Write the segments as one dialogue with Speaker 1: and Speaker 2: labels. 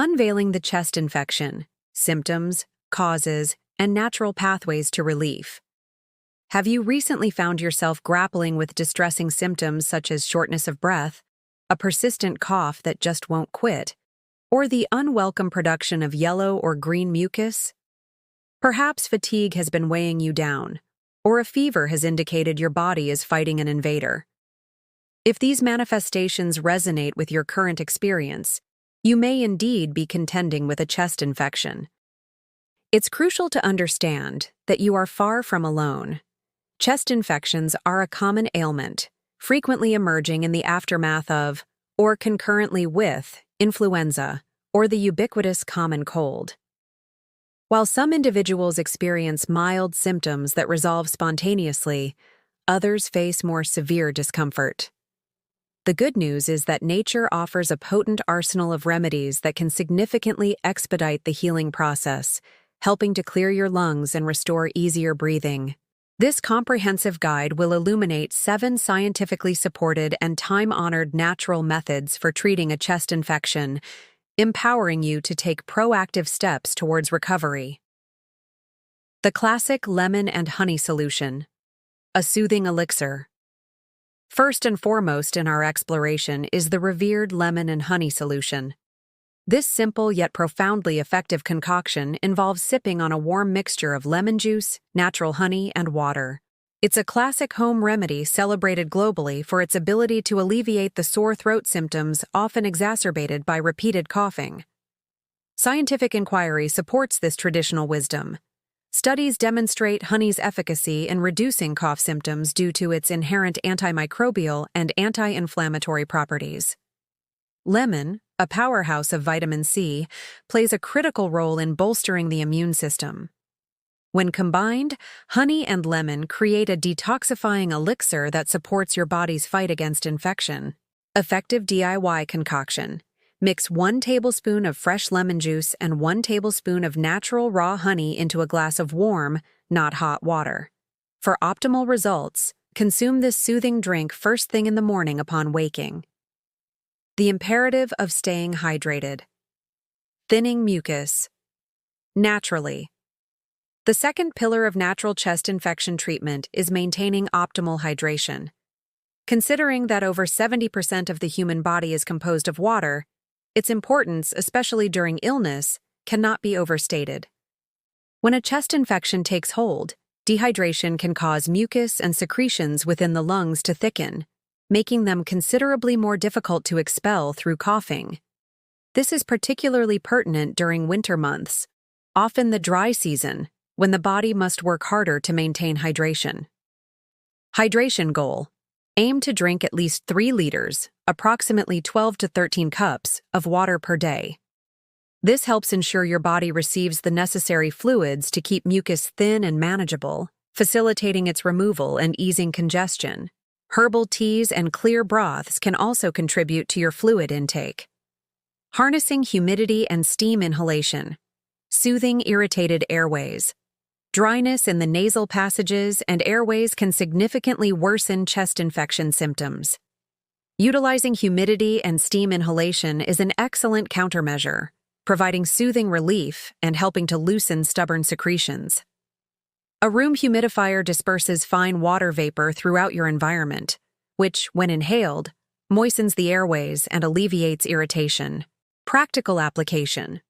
Speaker 1: Unveiling the chest infection, symptoms, causes, and natural pathways to relief. Have you recently found yourself grappling with distressing symptoms such as shortness of breath, a persistent cough that just won't quit, or the unwelcome production of yellow or green mucus? Perhaps fatigue has been weighing you down, or a fever has indicated your body is fighting an invader. If these manifestations resonate with your current experience, you may indeed be contending with a chest infection. It's crucial to understand that you are far from alone. Chest infections are a common ailment, frequently emerging in the aftermath of, or concurrently with, influenza, or the ubiquitous common cold. While some individuals experience mild symptoms that resolve spontaneously, others face more severe discomfort. The good news is that nature offers a potent arsenal of remedies that can significantly expedite the healing process, helping to clear your lungs and restore easier breathing. This comprehensive guide will illuminate 7 scientifically supported and time-honored natural methods for treating a chest infection, empowering you to take proactive steps towards recovery. The classic lemon and honey solution, a soothing elixir. First and foremost in our exploration is the revered lemon and honey solution. This simple yet profoundly effective concoction involves sipping on a warm mixture of lemon juice, natural honey, and water. It's a classic home remedy celebrated globally for its ability to alleviate the sore throat symptoms often exacerbated by repeated coughing. Scientific inquiry supports this traditional wisdom. Studies demonstrate honey's efficacy in reducing cough symptoms due to its inherent antimicrobial and anti-inflammatory properties. Lemon, a powerhouse of vitamin C, plays a critical role in bolstering the immune system. When combined, honey and lemon create a detoxifying elixir that supports your body's fight against infection. Effective DIY concoction. Mix 1 tablespoon of fresh lemon juice and 1 tablespoon of natural raw honey into a glass of warm, not hot water. For optimal results, consume this soothing drink first thing in the morning upon waking. The imperative of staying hydrated. Thinning mucus. Naturally. The second pillar of natural chest infection treatment is maintaining optimal hydration. Considering that over 70% of the human body is composed of water, its importance, especially during illness, cannot be overstated. When a chest infection takes hold, dehydration can cause mucus and secretions within the lungs to thicken, making them considerably more difficult to expel through coughing. This is particularly pertinent during winter months, often the dry season, when the body must work harder to maintain hydration. Hydration goal. Aim to drink at least 3 liters, approximately 12 to 13 cups, of water per day. This helps ensure your body receives the necessary fluids to keep mucus thin and manageable, facilitating its removal and easing congestion. Herbal teas and clear broths can also contribute to your fluid intake. Harnessing humidity and steam inhalation. Soothing irritated airways. Dryness in the nasal passages and airways can significantly worsen chest infection symptoms. Utilizing humidity and steam inhalation is an excellent countermeasure, providing soothing relief and helping to loosen stubborn secretions. A room humidifier disperses fine water vapor throughout your environment, which, when inhaled, moistens the airways and alleviates irritation. Practical application.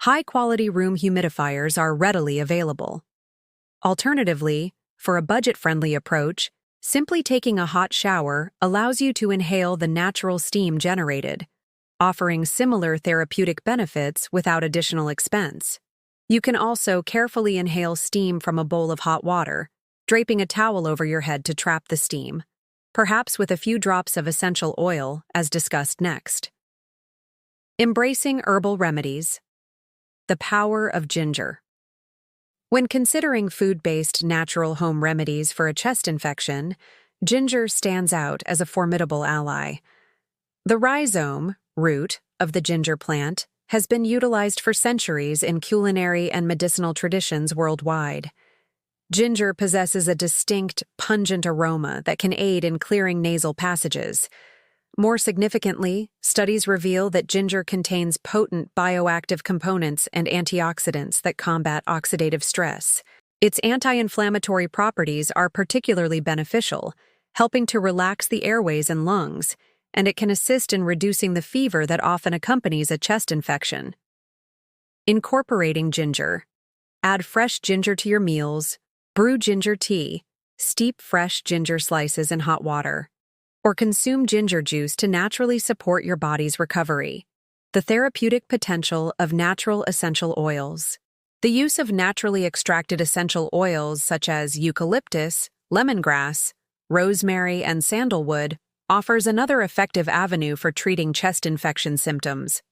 Speaker 1: High-quality room humidifiers are readily available. Alternatively, for a budget-friendly approach, simply taking a hot shower allows you to inhale the natural steam generated, offering similar therapeutic benefits without additional expense. You can also carefully inhale steam from a bowl of hot water, draping a towel over your head to trap the steam, perhaps with a few drops of essential oil, as discussed next. Embracing herbal remedies. The power of ginger. When considering food-based natural home remedies for a chest infection, ginger stands out as a formidable ally. The rhizome, root, of the ginger plant has been utilized for centuries in culinary and medicinal traditions worldwide. Ginger possesses a distinct, pungent aroma that can aid in clearing nasal passages. More significantly, studies reveal that ginger contains potent bioactive components and antioxidants that combat oxidative stress. Its anti-inflammatory properties are particularly beneficial, helping to relax the airways and lungs, and it can assist in reducing the fever that often accompanies a chest infection. Incorporating ginger. Add fresh ginger to your meals, brew ginger tea, steep fresh ginger slices in hot water, or consume ginger juice to naturally support your body's recovery. The therapeutic potential of natural essential oils. The use of naturally extracted essential oils such as eucalyptus, lemongrass, rosemary, and sandalwood offers another effective avenue for treating chest infection symptoms.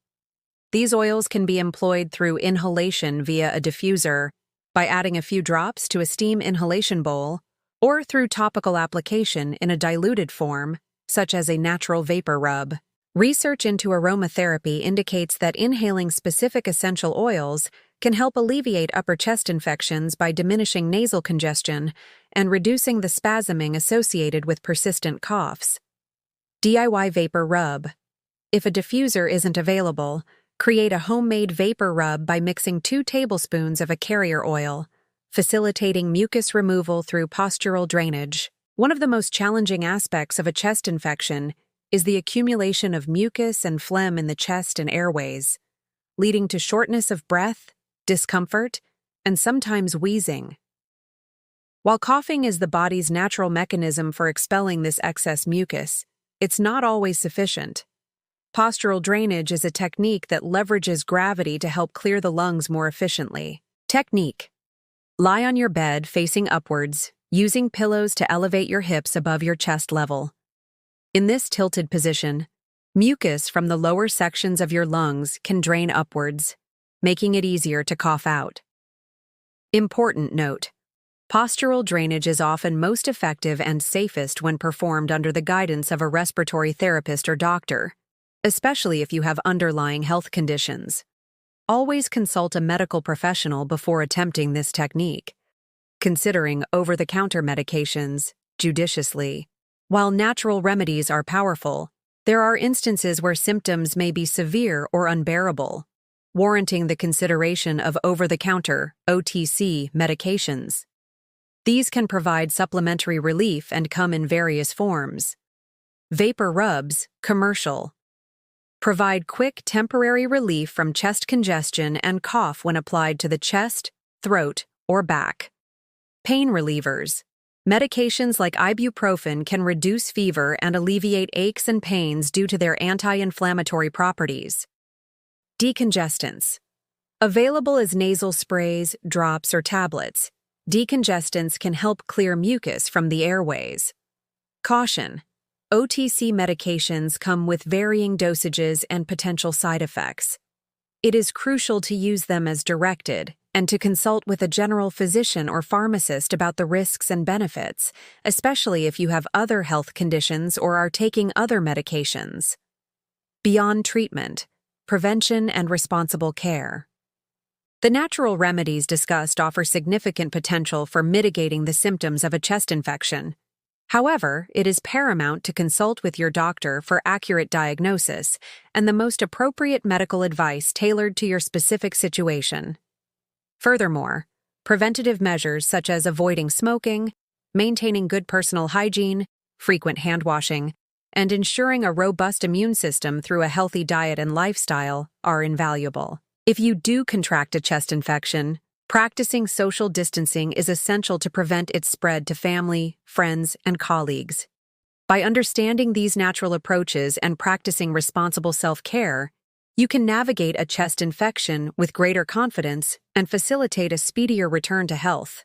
Speaker 1: These oils can be employed through inhalation via a diffuser, by adding a few drops to a steam inhalation bowl, or through topical application in a diluted form, such as a natural vapor rub. Research into aromatherapy indicates that inhaling specific essential oils can help alleviate upper chest infections by diminishing nasal congestion and reducing the spasming associated with persistent coughs. DIY vapor rub. If a diffuser isn't available, create a homemade vapor rub by mixing 2 tablespoons of a carrier oil, facilitating mucus removal through postural drainage. One of the most challenging aspects of a chest infection is the accumulation of mucus and phlegm in the chest and airways, leading to shortness of breath, discomfort, and sometimes wheezing. While coughing is the body's natural mechanism for expelling this excess mucus, it's not always sufficient. Postural drainage is a technique that leverages gravity to help clear the lungs more efficiently. Technique. Lie on your bed facing upwards, using pillows to elevate your hips above your chest level. In this tilted position, mucus from the lower sections of your lungs can drain upwards, making it easier to cough out. Important note: postural drainage is often most effective and safest when performed under the guidance of a respiratory therapist or doctor, especially if you have underlying health conditions. Always consult a medical professional before attempting this technique. Considering over-the-counter medications judiciously. While natural remedies are powerful, there are instances where symptoms may be severe or unbearable, warranting the consideration of over-the-counter (OTC) medications. These can provide supplementary relief and come in various forms. Vapor rubs, commercial. Provide quick temporary relief from chest congestion and cough when applied to the chest, throat, or back. Pain relievers. Medications like ibuprofen can reduce fever and alleviate aches and pains due to their anti-inflammatory properties. Decongestants. Available as nasal sprays, drops, or tablets, decongestants can help clear mucus from the airways. Caution: OTC medications come with varying dosages and potential side effects. It is crucial to use them as directed and to consult with a general physician or pharmacist about the risks and benefits, especially if you have other health conditions or are taking other medications. Beyond treatment, prevention and responsible care. The natural remedies discussed offer significant potential for mitigating the symptoms of a chest infection. However, it is paramount to consult with your doctor for accurate diagnosis and the most appropriate medical advice tailored to your specific situation. Furthermore, preventative measures such as avoiding smoking, maintaining good personal hygiene, frequent hand washing, and ensuring a robust immune system through a healthy diet and lifestyle are invaluable. If you do contract a chest infection, practicing social distancing is essential to prevent its spread to family, friends, and colleagues. By understanding these natural approaches and practicing responsible self-care, you can navigate a chest infection with greater confidence and facilitate a speedier return to health.